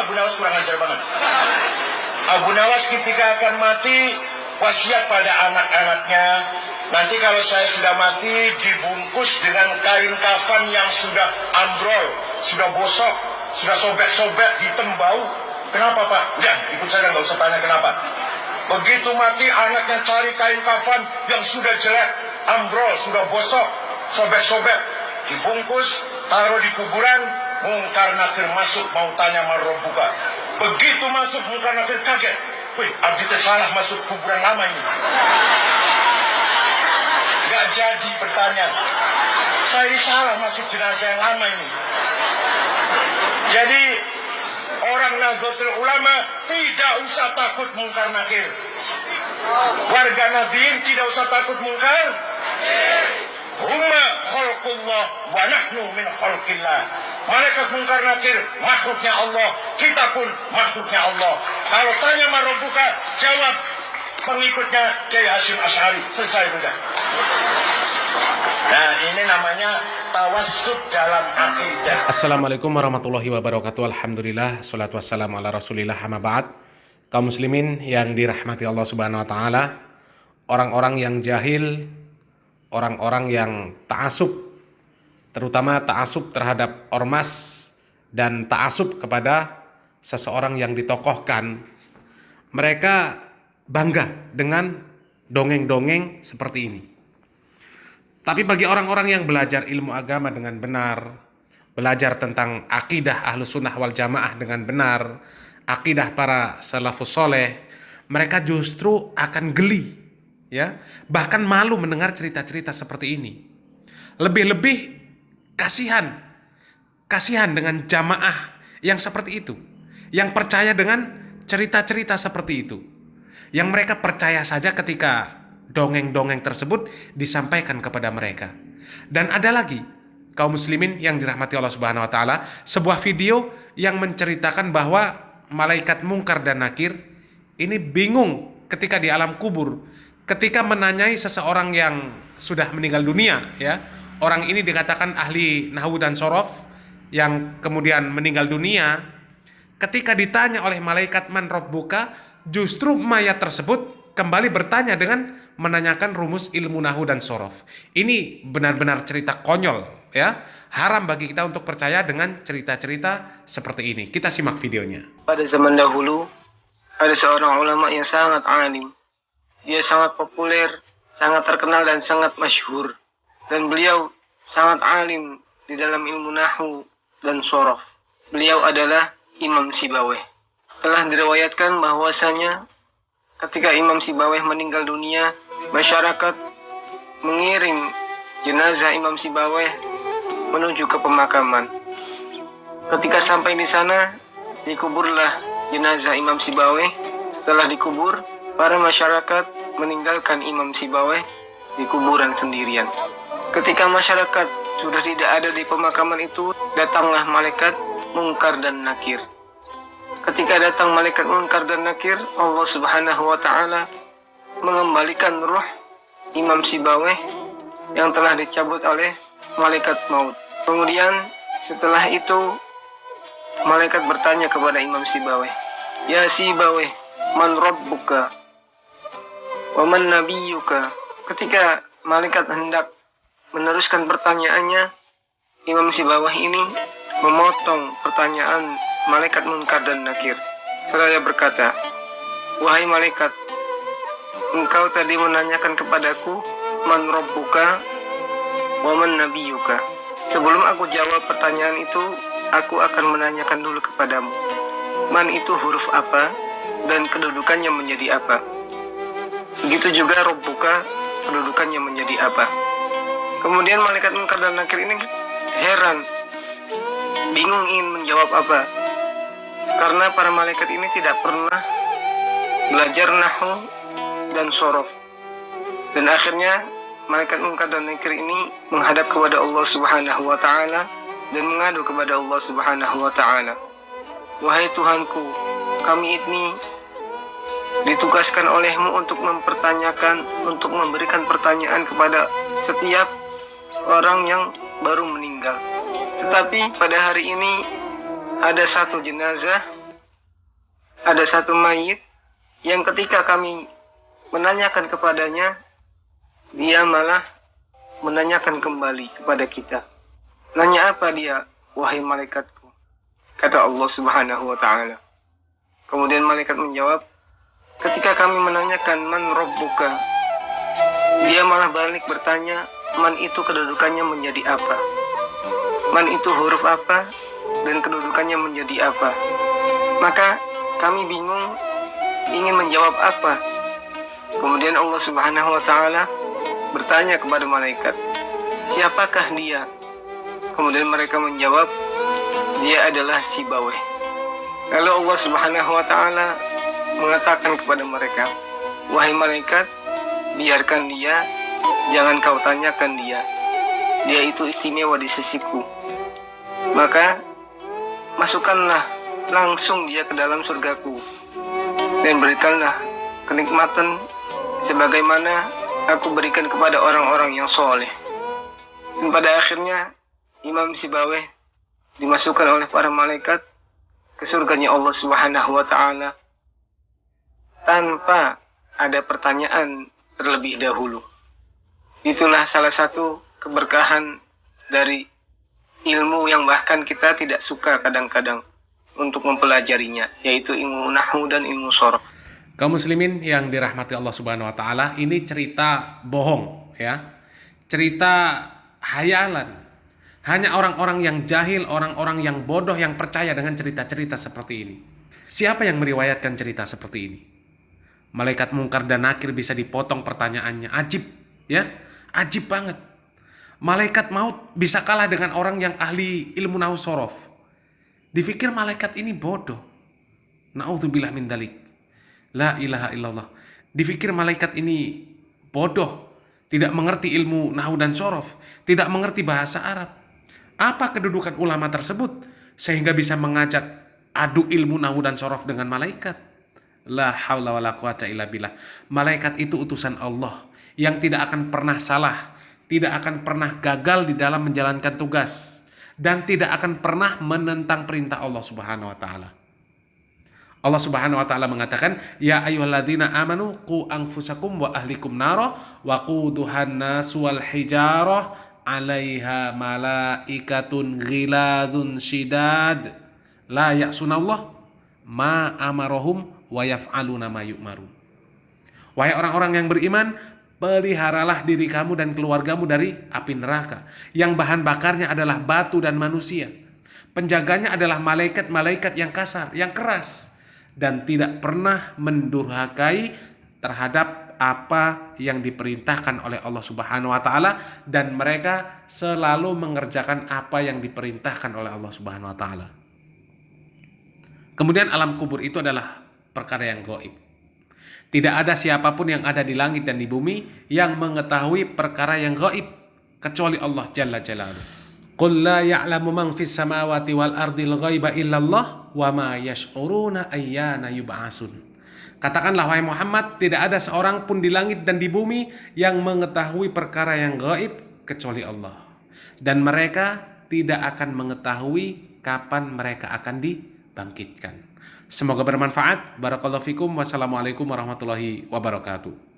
Abu Nawas kurang ajar banget. Abu Nawas ketika akan mati wasiat pada anak-anaknya, nanti kalau saya sudah mati dibungkus dengan kain kafan yang sudah ambrol, sudah bosok, sudah sobek-sobek, hitam bau. Kenapa Pak? Udah, ikut saya, nggak usah tanya kenapa. Begitu mati anaknya cari kain kafan yang sudah jelek, ambrol, sudah bosok, sobek-sobek, dibungkus, taruh di kuburan. Mungkar Nakir masuk mau tanya marrobuka. Begitu masuk Mungkar Nakir kaget. Wih, abdi salah masuk kuburan lama ini. Gak jadi bertanya. Saya salah masuk jenazah yang lama ini. Jadi orang Nahdlatul Ulama tidak usah takut Mungkar Nakir. Warga Nahdien tidak usah takut mungkar. Huma khalqullah wa nahnu min khalqillah. Malaikat Mungkar Nakir makhluknya Allah, kita pun makhluknya Allah. Kalau tanya marrobuka, jawab pengikutnya Kiai Hasyim Asy'ari. Selesai sudah. Nah, ini namanya tawassut dalam akidah. Assalamualaikum warahmatullahi wabarakatuh. Alhamdulillah, salatu wassalamu ala rasulillah, amma ba'd. Kaum muslimin yang dirahmati Allah subhanahu wa ta'ala, orang-orang yang jahil, orang-orang yang ta'asub, terutama ta'asub terhadap ormas dan ta'asub kepada seseorang yang ditokohkan, mereka bangga dengan dongeng-dongeng seperti ini. Tapi bagi orang-orang yang belajar ilmu agama dengan benar, belajar tentang akidah Ahlus Sunnah wal Jamaah dengan benar, akidah para salafus soleh, mereka justru akan geli, ya, bahkan malu mendengar cerita-cerita seperti ini. Lebih-lebih kasihan dengan jamaah yang seperti itu, yang percaya dengan cerita-cerita seperti itu, yang mereka percaya saja ketika dongeng-dongeng tersebut disampaikan kepada mereka. Dan ada lagi kaum muslimin yang dirahmati Allah Subhanahu wa taala, sebuah video yang menceritakan bahwa malaikat Mungkar dan Nakir ini bingung ketika di alam kubur, ketika menanyai seseorang yang sudah meninggal dunia, ya. Orang ini dikatakan ahli nahwu dan sorof yang kemudian meninggal dunia. Ketika ditanya oleh malaikat man rabbuka, justru mayat tersebut kembali bertanya dengan menanyakan rumus ilmu nahwu dan sorof. Ini benar-benar cerita konyol, ya. Haram bagi kita untuk percaya dengan cerita-cerita seperti ini. Kita simak videonya. Pada zaman dahulu, ada seorang ulama yang sangat alim. Dia sangat populer, sangat terkenal dan sangat masyhur. Dan beliau sangat alim di dalam ilmu nahwu dan sorof. Beliau adalah Imam Sibawayh. Telah diriwayatkan bahwasanya ketika Imam Sibawayh meninggal dunia, masyarakat mengiring jenazah Imam Sibawayh menuju ke pemakaman. Ketika sampai di sana, dikuburlah jenazah Imam Sibawayh. Setelah dikubur, para masyarakat meninggalkan Imam Sibawayh di kuburan sendirian. Ketika masyarakat sudah tidak ada di pemakaman itu, datanglah malaikat Mungkar dan Nakir. Ketika datang malaikat Mungkar dan Nakir, Allah Subhanahu wa taala mengembalikan ruh Imam Sibawayh yang telah dicabut oleh malaikat maut. Kemudian setelah itu malaikat bertanya kepada Imam Sibawayh, "Ya Sibawayh, man rabbuka? Wa man nabiyyuka?" Ketika malaikat hendak meneruskan pertanyaannya, Imam Sibawayh ini memotong pertanyaan malaikat Mungkar dan Nakir. Seraya berkata, "Wahai malaikat, engkau tadi menanyakan kepadaku, man rabbuka wa man nabiyyuka. Sebelum aku jawab pertanyaan itu, aku akan menanyakan dulu kepadamu. Man itu huruf apa dan kedudukannya menjadi apa? Begitu juga rabbuka, kedudukannya menjadi apa?" Kemudian malaikat Mungkar dan Nakir ini heran, bingung ingin menjawab apa. Karena para malaikat ini tidak pernah belajar nahwu dan sorof. Dan akhirnya malaikat Mungkar dan Nakir ini menghadap kepada Allah Subhanahu wa taala dan mengadu kepada Allah Subhanahu wa taala. "Wahai Tuhanku, kami ini ditugaskan olehmu untuk mempertanyakan, untuk memberikan pertanyaan kepada setiap orang yang baru meninggal. Tetapi pada hari ini ada satu jenazah ada satu mayit yang ketika kami menanyakan kepadanya, dia malah menanyakan kembali kepada kita. Nanya apa dia, wahai malaikatku? Kata Allah Subhanahu wa ta'ala. Kemudian malaikat menjawab, ketika kami menanyakan man rabbuka, dia malah balik bertanya, man itu kedudukannya menjadi apa? Man itu huruf apa? Dan kedudukannya menjadi apa? Maka kami bingung ingin menjawab apa. Kemudian Allah Subhanahu wa ta'ala bertanya kepada malaikat, siapakah dia? Kemudian mereka menjawab, dia adalah Sibaweh. Lalu Allah Subhanahu wa ta'ala mengatakan kepada mereka, wahai malaikat, biarkan dia, jangan kau tanyakan dia. Dia itu istimewa di sisiku. Maka masukkanlah langsung dia ke dalam surgaku, dan berikanlah kenikmatan sebagaimana aku berikan kepada orang-orang yang soleh. Dan pada akhirnya Imam Sibaweh dimasukkan oleh para malaikat ke surganya Allah Subhanahu wa ta'ala tanpa ada pertanyaan terlebih dahulu. Itulah salah satu keberkahan dari ilmu yang bahkan kita tidak suka kadang-kadang untuk mempelajarinya, yaitu ilmu nahwu dan ilmu sorof. Kaum muslimin yang dirahmati Allah Subhanahu wa taala, ini cerita bohong ya. Cerita hayalan. Hanya orang-orang yang jahil, orang-orang yang bodoh yang percaya dengan cerita-cerita seperti ini. Siapa yang meriwayatkan cerita seperti ini? Malaikat Mungkar dan Nakir bisa dipotong pertanyaannya. Ajib ya. Ajib banget. Malaikat maut bisa kalah dengan orang yang ahli ilmu nahwu sorof. Dipikir malaikat ini bodoh. Na'udzubillah min dzalik. La ilaha illallah. Dipikir malaikat ini bodoh, tidak mengerti ilmu nahwu dan sorof, tidak mengerti bahasa Arab. Apa kedudukan ulama tersebut sehingga bisa mengajak adu ilmu nahwu dan sorof dengan malaikat? La haula wala quwata illa billah. Malaikat itu utusan Allah yang tidak akan pernah salah, tidak akan pernah gagal di dalam menjalankan tugas, dan tidak akan pernah menentang perintah Allah Subhanahu wa taala. Allah Subhanahu wa taala mengatakan, ya ayyuhalladzina amanu qu anfusakum wa ahlikum nara wa quduhan nasu wal hijarah 'alaiha malaikatun ghilazun shidad la ya'sunallah ma amarahum wa yaf'aluna ma yu'marun. Wahai orang-orang yang beriman, peliharalah diri kamu dan keluargamu dari api neraka yang bahan bakarnya adalah batu dan manusia. Penjaganya adalah malaikat-malaikat yang kasar, yang keras, dan tidak pernah mendurhakai terhadap apa yang diperintahkan oleh Allah Subhanahu wa taala, dan mereka selalu mengerjakan apa yang diperintahkan oleh Allah Subhanahu wa taala. Kemudian alam kubur itu adalah perkara yang gaib. Tidak ada siapapun yang ada di langit dan di bumi yang mengetahui perkara yang gaib kecuali Allah Jalla Jalaluhu. Qul la ya'lamu man fis samawati wal ardil ghaiba illallah wa ma yash'uruna ayyana yub'atsun. Katakanlah wahai Muhammad, tidak ada seorang pun di langit dan di bumi yang mengetahui perkara yang gaib kecuali Allah. Dan mereka tidak akan mengetahui kapan mereka akan dibangkitkan. Semoga bermanfaat. Barakallahu fikum. Wassalamualaikum warahmatullahi wabarakatuh.